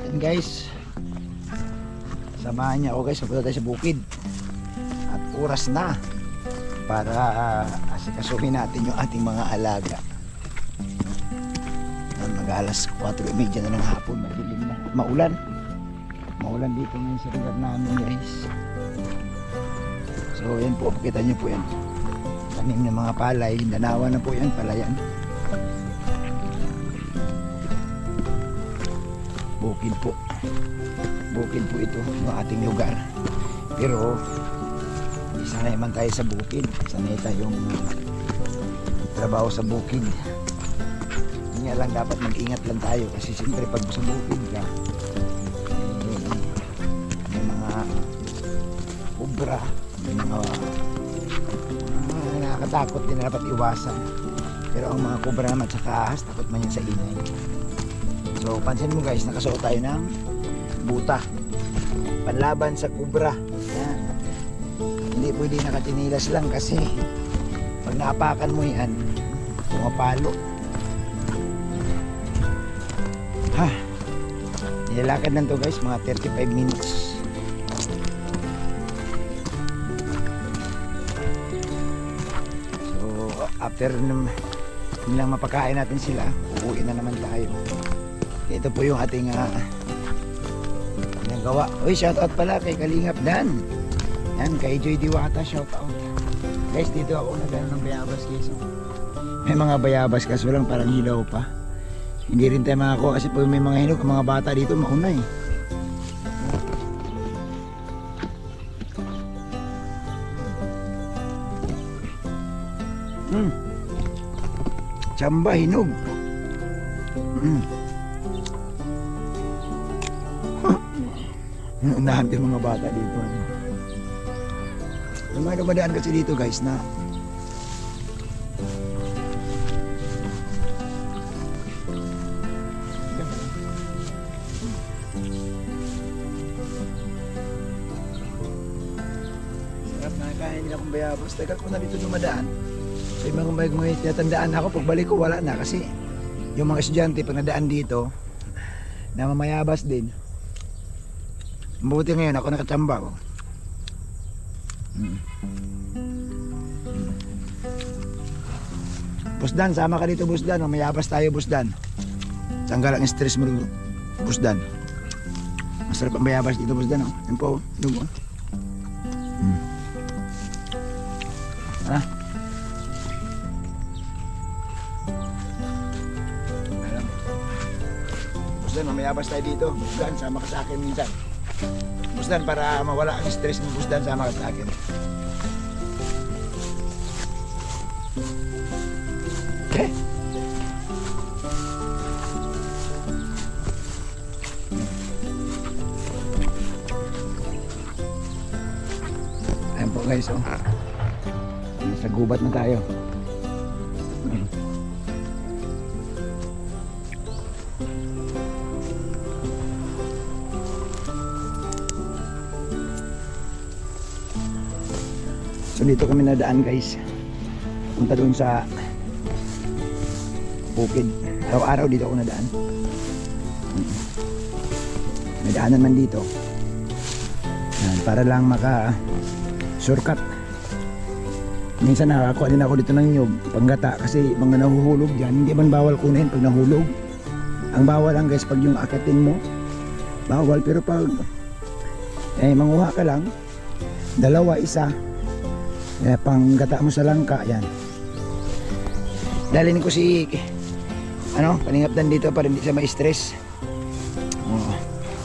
Yan guys, samahan niya ako guys, mapunta tayo sa bukid. At oras na para asikasuhin natin yung ating mga alaga. Mag-alas 4:30 na ng hapon, madilim na. Maulan dito ngayon sa lugar namin guys. So yan po, pakita nyo po yan, tanim ng mga palay, danawa na po yan, palayan. Bukid po ito ng ating lugar. Pero sanay man tayo sa bukid, sanay tayong trabaho sa bukid. Hindi lang, dapat mag-ingat lang tayo kasi siyempre pag sa bukid ka, may mga obra, may mga nakakatakot din na dapat iwasan. Pero ang mga kubra naman sa ahas, takot man yan sa ingay. So pansin mo guys, nakasuot tayo ng buta panlaban sa kubra. Yan. Hindi pwede nakatinilas lang kasi pag naapakan mo yan, pumapalo. Nilalakad lang to guys, mga 35 minutes. So after nilang mapakain natin sila, uuwi na naman tayo. Ito po yung ating gawa. Uy, shoutout pala kay Kalingap Dan. Yan, kay Joy Diwata, shoutout. Guys, dito ako nagano ng bayabas guys. May mga bayabas kaso lang parang hilaw pa. Hindi rin tayo makakuha kasi po may mga hinog, mga bata dito mauna eh. Tsamba, hinog. Unahan yung mga bata dito. Yung mga dumadaan kasi dito guys na sarap na kain nila kong bayabas. Tagal ko na dito dumadaan. So yung mga may tinatandaan ako, pagbalik ko wala na kasi yung mga estudyante pag nadaan dito na mamayabas din. Mabuti ngayon ako nakachamba ko. Busdan, sama ka dito Busdan. Mamayabas tayo Busdan. Tanggal ang stress mo Busdan. Masarap ang bayabas dito Busdan. Yan po. Dugo. Busdan, mamayabas tayo dito. Busdan, sama ka sa akin minsan. Busdan, para mawala ang stress ng Busdan, sama ka sa akin. Okay. Ayan po guys, oh. Nasa gubat na tayo. So dito kami nadaan guys, punta doon sa bukid. Araw-araw dito ako nadaan. May daanan man dito. Yan, para lang maka shortcut. Minsan nakakuha din ako dito ng nyug, panggata, kasi mga nahuhulog dyan. Hindi man bawal kunin pag nahulog. Ang bawal lang guys pag yung akatin mo, bawal. Pero pag manguha ka lang, dalawa, isa, panggata mo sa langka, yan. Dalhin ko si Kalingap Dan dito para hindi siya ma-stress.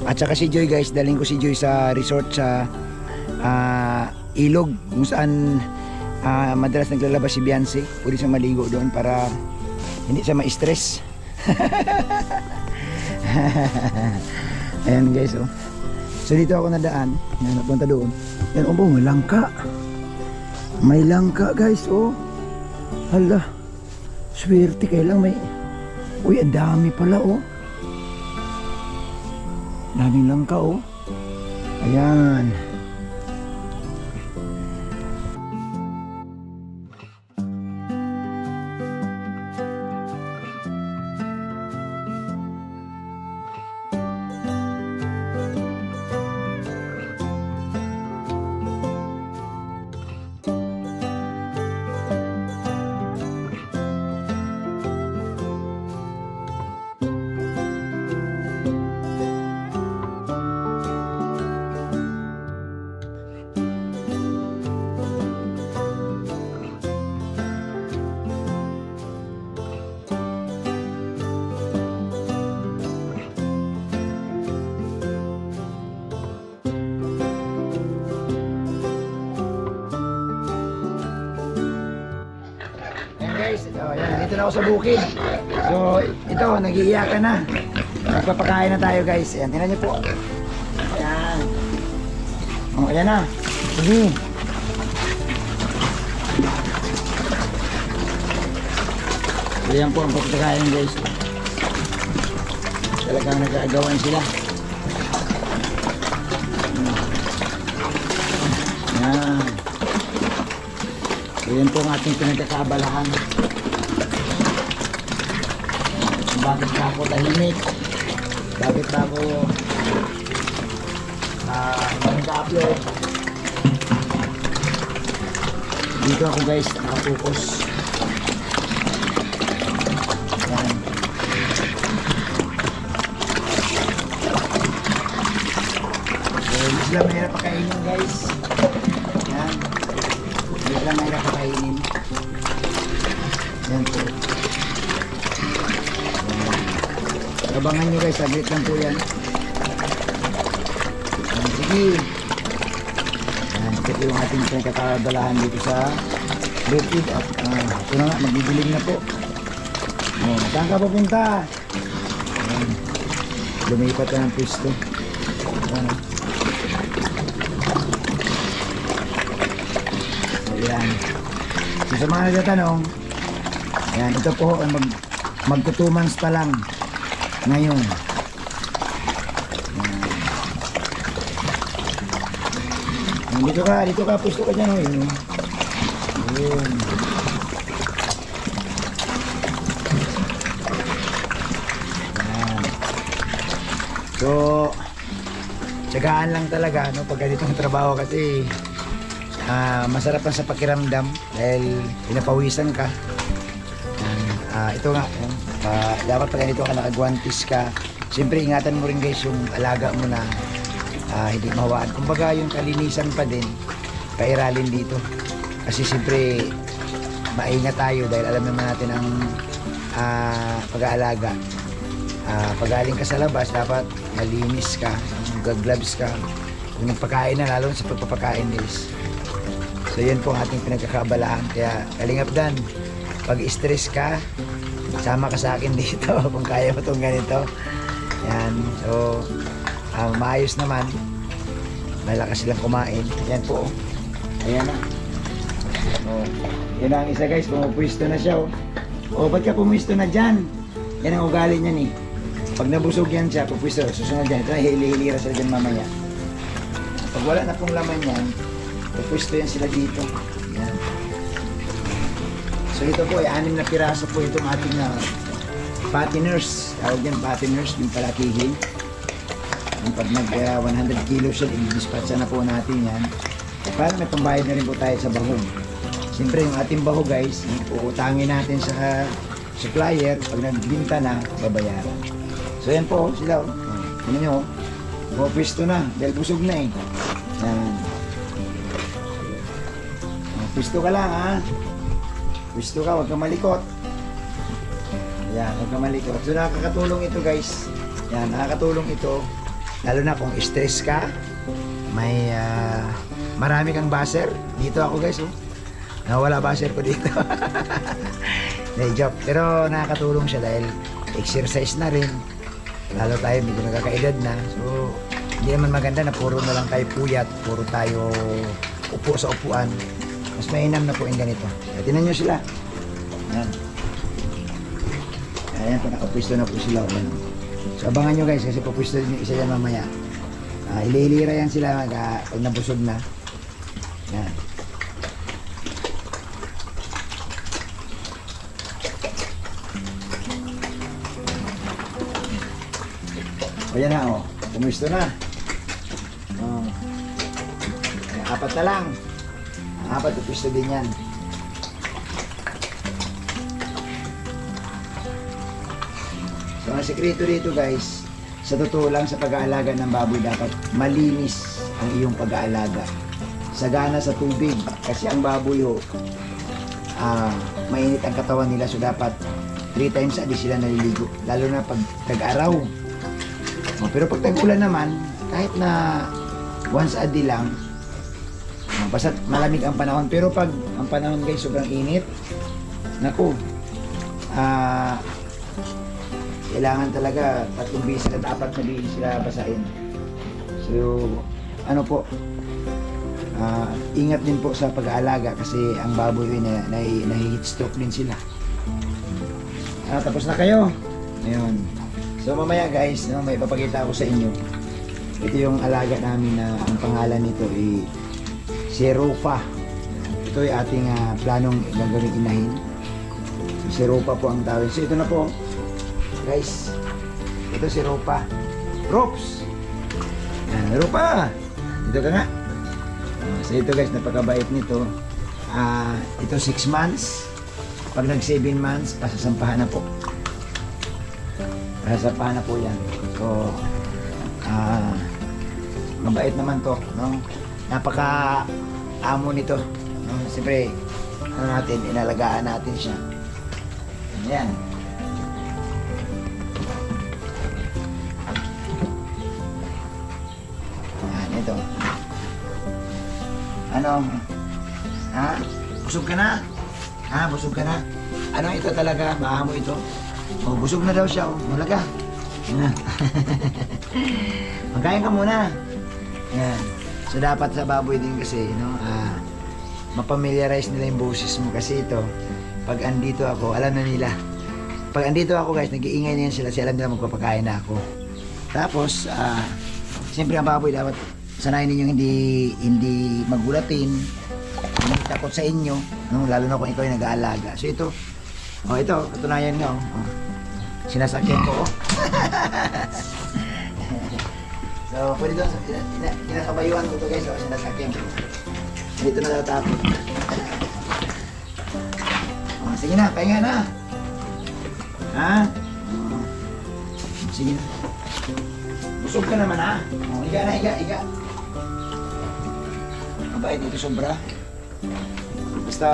At saka si Joy guys, dalhin ko si Joy sa resort sa Ilog, kung saan madalas naglalabas si Beyonce. Pwede siya maligo doon para hindi siya ma-stress. Ayan guys, oh. So dito ako nadaan, napunta doon. Yan, oh, may langka. May langka guys, oh. Hala, swerte kayo lang may. Uy, ang dami pala, oh. Daming langka, oh. Ayan. guys. So, ayan, dito na ako sa bukid. So, ito, nag-iiyakan na. Magpapakain na tayo guys. Ayan, tingnan niyo po. Ayan. Oh, ayan na. Sige. Ayan po ang pagpapakain guys. Talagang nag-aagawan sila. Ayan. Ayan po ang ating pinagkakaabalahan. Bakit ba ako tahimik? Bakit ba ako nag-upload? Dito ako guys, nakapokus. Ayan. So, hindi sila mahirap pakainin guys. Ayan. Hindi sila mahirap pakainin. Ayan po. Abangan nyo guys, saglit lang po yan. Sige. Ito yung ating pinagkakabalahan dito sa bukid. At ito na nga, magbibiling na po. Saan ka pupunta? Lumipat ka ng pwesto. Ayan. So, sa mga nagtatanong, ayan, ito po ay mag-2 months pa lang ngayon. Dito ka, pusto ka dyan. Ayun. Ayun. So, tsagaan lang talaga no, pag ganitong trabaho kasi masarap lang sa pakiramdam dahil pinapawisan ka. Ito nga, dapat pag ganito ka nakagwantis ka, siyempre ingatan mo rin guys yung alaga mo na hindi mawaan. Kumbaga yung kalinisan pa din, pairalin dito. Kasi siyempre maingat tayo dahil alam naman natin ang pag-aalaga. Pag galing ka sa labas, dapat malinis ka, gag-gloves ka. Kung nagpakain na, lalo sa pagpapakain guys. So yan po ang ating pinagkakaabalahan. Kaya Kalingap Dan, pag stress ka, sama ka sa akin dito kung kaya mo itong ganito. Yan. So, maayos naman. Malakas silang kumain. Yan po. Ayan na. Yan ang isa guys. Pumupwisto na siya. Ba't ka pumwisto na dyan? Yan ang ugali niyan eh. Pag nabusog yan siya, pupwisto. Susunod dyan. Ito na hili-hilira sila dyan mamaya. Pag wala na pong laman yan, pupwisto yan sila dito. Yan. So ito po ay 6 na piraso po itong ating patiners. Tawag yan patiners, yung palakihin. Pag nag 100 kilos siya, i-dispatcha na po natin yan. Para may pambayad na rin po tayo sa bahog. Siyempre yung ating bahog guys, uutangin natin sa supplier. Pag nagbinta na, babayaran. So yan po sila. Ano nyo, pwesto na dahil busog na eh. Yan. Pwesto ka lang ha. Pwesto ka, huwag kang malikot. Yan, huwag kang malikot. So nakakatulong ito guys. Yan, nakakatulong ito. Lalo na kung stress ka, may marami kang buzzer. Dito ako guys, nawala buzzer ko dito. Joke. Pero nakakatulong siya dahil exercise na rin. Lalo tayo medyo nagkakaedad na. So, hindi naman maganda na puro na lang tayo puyat, puro tayo upo sa upuan. Mas mainam na po yung ganito. Tinan nyo sila. Ayan. Ayan po, nakapwisto na po sila. Ayan. So abangan nyo guys kasi papwisto din yung isa yan mamaya. Ililira yan sila pag nabusog na. Ayan. Ayan na pumwisto na. Ayan, 4 na lang. 4 pupwisto din yan. So ang sekreto dito guys, sa totoo lang sa pag-aalaga ng baboy dapat malinis ang iyong pag-aalaga. Sagana sa tubig kasi ang baboy mainit ang katawan nila so dapat 3 times a day sila naliligo. Lalo na pag tag-araw. Pero pag tag-ulan naman, kahit na once a day lang, basta malamig ang panahon. Pero pag ang panahon guys sobrang init, naku, kailangan talaga 3 beses at 4 na beses sila basahin. So, ano po, ingat din po sa pag-aalaga kasi ang baboy na heat stroke din sila. Tapos na kayo. Ayun. So mamaya guys, no, may papakita ko sa inyo. Ito yung alaga namin na ang pangalan nito ay si Rufa. Ito ay ating planong gagawing inahin. So, si Rufa po ang tawag. So ito na po. Guys, ito si Rufa. Rops! Yan, Rufa! Dito ka nga. So ito guys, napakabait nito. Ito 6 months. Pag nag 7 months, pasasampahan na po. Pasasampahan na po yan. So, mabait naman to, no? Napaka-amo nito, no? Siyempre, inalagaan natin siya. Ayan. Ayan, ito. Ano? Busog ka na? Busog ka na? Ano ito talaga? Maamo ito? Busog na daw siya. Malaga. Yan. Magkain ka muna. Yan. So dapat sa baboy din kasi, no? Mapamiliarize nila yung boses mo kasi ito, pag andito ako, alam na nila. Pag andito ako guys, nag-iingay na yan sila. Alam nila magpapakain na ako. Tapos, siyempre ang baboy dapat sanayin ninyo hindi magulatin, hindi takot sa inyo, no? Lalo na kung ikaw yung nag-aalaga. So ito, ito, katunayan nyo. Sinasakyan ko. So, pwede doon, kinakabayuhan ko ito guys, sinasakyan ko. Dito na natatapos. Sige na, pahinga na. Sige na. Busog ka naman higa na, higa. Mabait dito sobra. Basta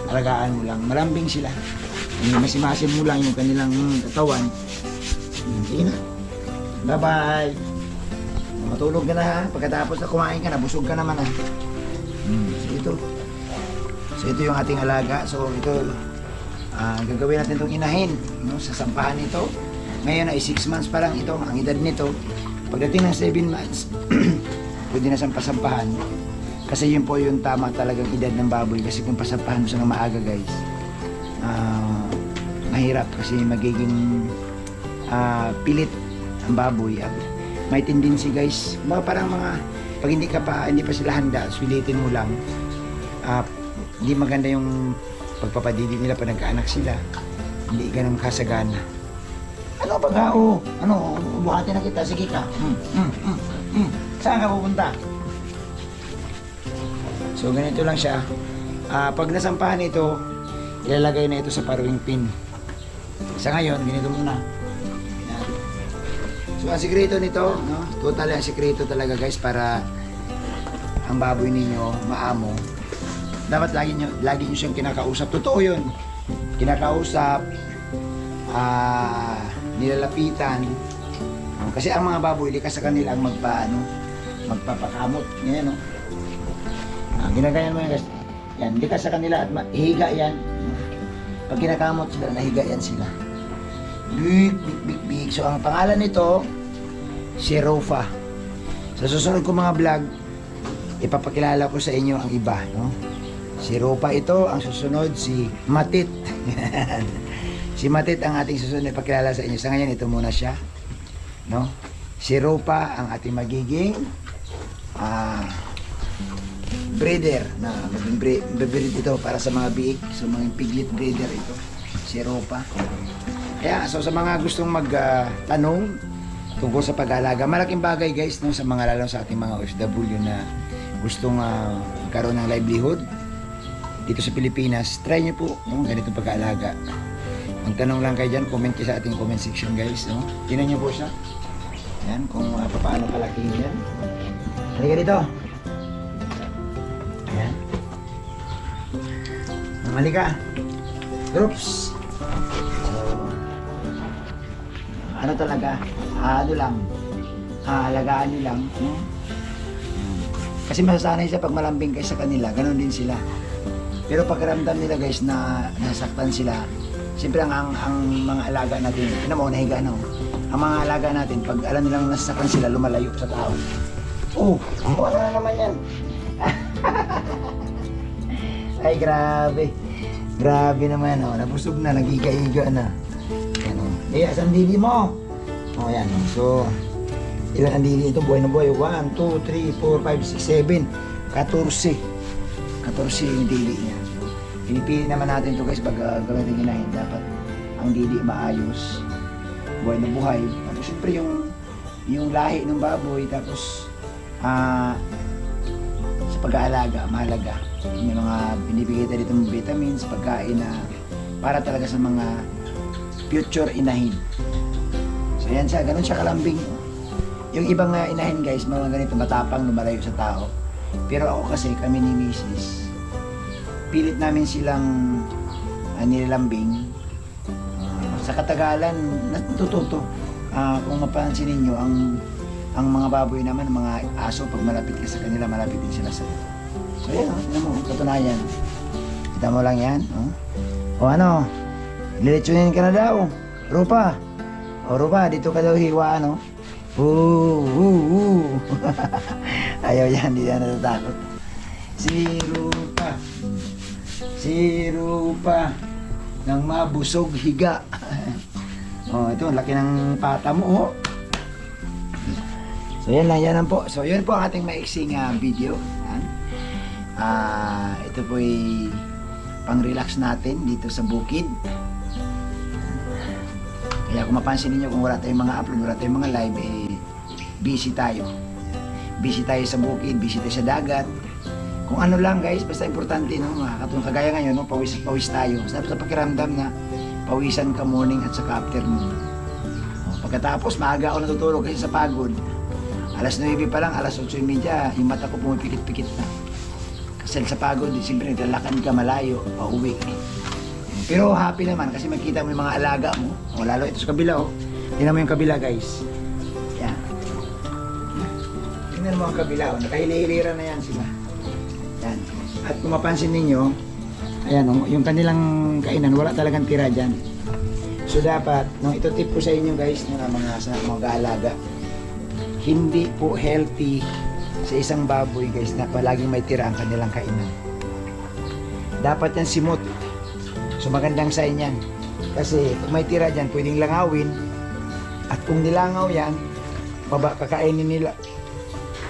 alagaan mo lang, malambing sila. Masimasin mo lang yung kanilang katawan. Sige na. Bye-bye. Matulog ka na pagkatapos na kumain ka na, busog ka naman So ito yung ating alaga. So ito, gagawin natin itong inahin, no? Sa sampahan nito. Ngayon ay 6 months pa lang ito, ang edad nito. Pagdating ng 7 months, pwede na siyang pasampahan. Kasi yun po yung tama talagang edad ng baboy. Kasi kung pasampahan mo siya ng maaga guys, mahirap kasi magiging pilit ang baboy at may tendency guys, parang pag hindi pa sila handa, sulitin mo lang, hindi maganda yung pagpapadidi nila pag nagkaanak sila, hindi ganun kasagana. Ano ba ka? Buhatin na kita, sige ka. Saan ka pupunta? So ganito lang siya. Pag nasampahan ito, ilalagay na ito sa paruwing pin. Sa ngayon, ganito muna. So ang sikreto nito, no? Total ang sikreto talaga guys para ang baboy ninyo maamo. Dapat lagi nyo siyang kinakausap. Totoo yun. Kinakausap, nilalapitan. Kasi ang mga baboy, likas sa kanila ang magpapakamot. Yan, no? Ginagayan mo yan guys. Yan, likas sa kanila at higa yan. Pag kinakamot sila, nahiga yan sila. Big. So ang pangalan nito, si Rufa. Sa susunod ko mga vlog, ipapakilala ko sa inyo ang iba, no? Si Rufa ito, ang susunod si Matit. Si Matit ang ating susunod ipakilala sa inyo. Sa ngayon, ito muna siya, no? Si Rufa ang ating magiging breeder na breed ito para sa mga biik, so mga piglet breeder ito, si Rufa. Kaya so sa mga gustong magtanong tungkol sa pag-aalaga, malaking bagay guys, no, sa mga lalo sa ating mga OFW na gustong magkaroon ng livelihood dito sa Pilipinas, try nyo po, no, ganitong pag-aalaga. Magtanong lang kayo dyan, comment kayo sa ating comment section guys, no? Tingnan nyo po siya. Yan, kung paano kalakihin yan. Halika dito. Ayan. Halika. Groups. Ano talaga, alagaan nyo lang, no? Kasi masasanay siya pag malambing kayo sa kanila, ganun din sila. Pero pakiramdam nila guys na nasaktan sila, siyempre ang mga alaga natin, tinan mo, nahiga na. Ang mga alaga natin, pag alam nilang nasaktan sila, lumalayo sa tao. Oh, wala na naman yan. Ay, grabe. Grabe naman, oh. Nabusog na, nagiga-iga na. Yan, oh. Asan dili mo? Oh, yan, oh. So, ilan ang dili ito? Buhay na buhay. 1, 2, 3, 4, 5, 6, 7, 14. 14 yung dili niya. So, pinipili naman natin ito guys pag gamitin ginahin. Dapat ang dili maayos. Buhay na buhay. Tapos, syempre yung lahi ng baboy. Tapos, sa pag-aalaga, mahalaga. May mga binibigay tayo ditong vitamins, pagkain na para talaga sa mga future inahin. So yan siya, ganun siya kalambing. Yung ibang inahin guys, mga ganito matapang, lumalayo sa tao. Pero ako kasi, kami ni Mrs. Pilit namin silang nilambing. Sa katagalan, natututo. Kung mapansin ninyo, ang mga baboy naman, mga aso, pag malapit ka sa kanila, malapit din sila sa iyo. So yan, ano mo, katunayan. Kita mo lang yan. O ano, lilitsunin ka na daw. Rupa. O Rupa, dito ka daw hiwa, ano. Ayaw yan, hindi yan natatakot. Si Rupa nang mabusog higa. Oh, ito, laki ng pata mo, oh. So yan lang po. So yun po ang ating maiksing video. Yan. Ito po ay pang-relax natin dito sa bukid. Kaya kung mapansin niyo kung wala tayong mga upload, wala tayong mga live, busy tayo. Busy tayo sa bukid, busy tayo sa dagat. Kung ano lang guys, basta importante, no? Katulad kagaya ngayon, no? Pawis tayo. Sa pakiramdam na pawisan ka morning at saka afternoon. Pagkatapos, maaga ako natutulog kasi sa pagod. Alas 9 pa lang, alas 8:30, yung mata ko pumipikit-pikit na. Kasi sa pagod, siyempre naglalakad ka malayo, pauwi. Pero happy naman kasi makita mo yung mga alaga mo. O, lalo ito sa kabila, oh. Tingnan mo yung kabila, guys. Yan. Tingnan mo ang kabila, oh. Nakahili-hilira na yan sila. Yan. At kung mapansin ninyo, ayan, oh, yung kanilang kainan, wala talagang tira dyan. So dapat, no, ito tip ko sa inyo guys, no, na mga alaga. Hindi po healthy sa isang baboy guys na palaging may tira ang kanilang kainan. Dapat yan simot. So magandang sign yan. Kasi kung may tira dyan, pwedeng langawin. At kung nilangaw yan, kakainin nila.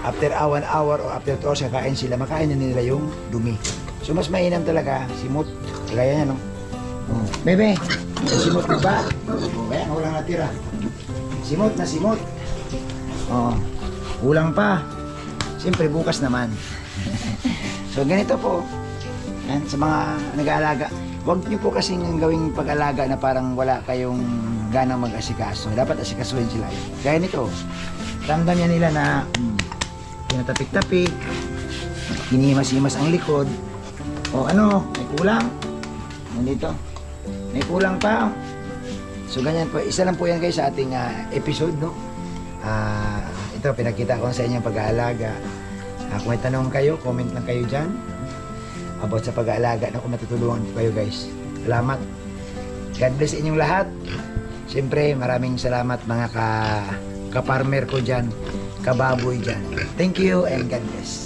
After 1 hour o after 2 hours, kakain sila, makainin nila yung dumi. So mas mainam talaga, simot. Kagaya yan, no? Oh. Bebe, simot na ba? Kaya walang natira. Simot na simot. Oh, kulang pa. Siyempre bukas naman. So ganito po. Yan, sa mga nag-aalaga. Huwag niyo po kasing gawing pag-alaga na parang wala kayong ganang mag-asikaso. Dapat asikasuhin sila. Gaya nito. Ramdam niya nila na tinatapik-tapik, hinihimas-himas ang likod. O ano, may kulang. Nandito. May kulang pa. So ganyan po. Isa lang po yan guys sa ating episode, no? Ito, pinakita ko sa inyo pag-aalaga. Kung may tanong kayo, comment lang kayo dyan about sa pag-aalaga na kung matutulungan ko kayo guys. Salamat. God bless inyong lahat. Siyempre, maraming salamat mga ka-farmer ko dyan, kababoy dyan. Thank you and God bless.